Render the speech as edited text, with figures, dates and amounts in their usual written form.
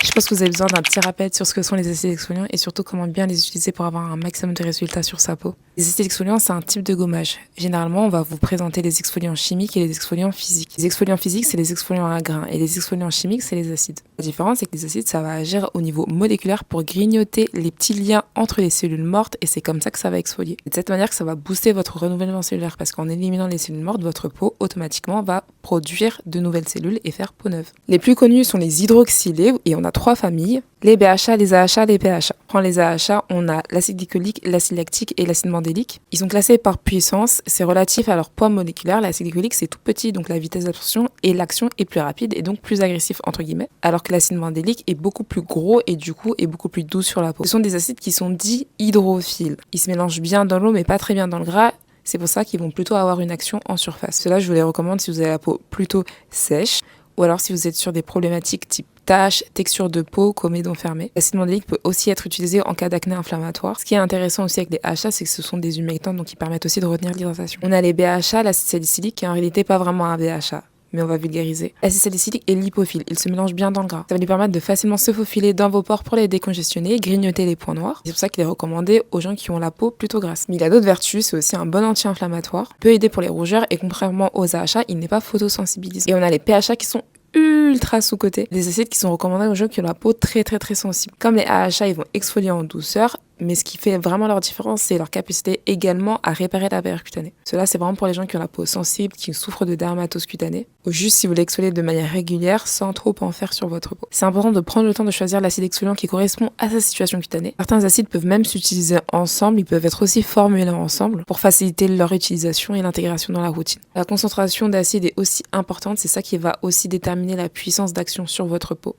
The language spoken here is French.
Je pense que vous avez besoin d'un petit rappel sur ce que sont les acides exfoliants et surtout comment bien les utiliser pour avoir un maximum de résultats sur sa peau. Les acides exfoliants, c'est un type de gommage. Généralement, on va vous présenter les exfoliants chimiques et les exfoliants physiques. Les exfoliants physiques, c'est les exfoliants à grains et les exfoliants chimiques, c'est les acides. La différence, c'est que les acides, ça va agir au niveau moléculaire pour grignoter les petits liens entre les cellules mortes et c'est comme ça que ça va exfolier. C'est de cette manière que ça va booster votre renouvellement cellulaire parce qu'en éliminant les cellules mortes, votre peau automatiquement va produire de nouvelles cellules et faire peau neuve. Les plus connus sont les hydroxylés et on a 3 familles, les BHA, les AHA, les PHA. Dans les AHA, on a l'acide glycolique, l'acide lactique et l'acide mandélique. Ils sont classés par puissance, c'est relatif à leur poids moléculaire. L'acide glycolique, c'est tout petit, donc la vitesse d'absorption et l'action est plus rapide et donc plus agressif entre guillemets, alors que l'acide mandélique est beaucoup plus gros et du coup est beaucoup plus doux sur la peau. Ce sont des acides qui sont dits hydrophiles. Ils se mélangent bien dans l'eau mais pas très bien dans le gras. C'est pour ça qu'ils vont plutôt avoir une action en surface. Cela, je vous les recommande si vous avez la peau plutôt sèche ou alors si vous êtes sur des problématiques type taches, texture de peau, comédon fermé. L'acide mandélique peut aussi être utilisé en cas d'acné inflammatoire. Ce qui est intéressant aussi avec les AHA, c'est que ce sont des humectants, donc ils permettent aussi de retenir l'hydratation. On a les BHA, l'acide salicylique, qui est en réalité pas vraiment un BHA. Mais on va vulgariser. L'acide salicylique est lipophile, il se mélange bien dans le gras. Ça va lui permettre de facilement se faufiler dans vos pores pour les décongestionner, grignoter les points noirs. C'est pour ça qu'il est recommandé aux gens qui ont la peau plutôt grasse. Mais il a d'autres vertus, c'est aussi un bon anti-inflammatoire, peut aider pour les rougeurs et contrairement aux AHA, il n'est pas photosensibilisant. Et on a les PHA qui sont ultra sous-cotés, des acides qui sont recommandés aux gens qui ont la peau très sensible. Comme les AHA, ils vont exfolier en douceur, mais ce qui fait vraiment leur différence, c'est leur capacité également à réparer la barrière cutanée. Cela, c'est vraiment pour les gens qui ont la peau sensible, qui souffrent de dermatose cutanée, ou juste si vous l'exfoliez de manière régulière, sans trop en faire sur votre peau. C'est important de prendre le temps de choisir l'acide exfoliant qui correspond à sa situation cutanée. Certains acides peuvent même s'utiliser ensemble, ils peuvent être aussi formulés ensemble pour faciliter leur utilisation et l'intégration dans la routine. La concentration d'acide est aussi importante, c'est ça qui va aussi déterminer la puissance d'action sur votre peau.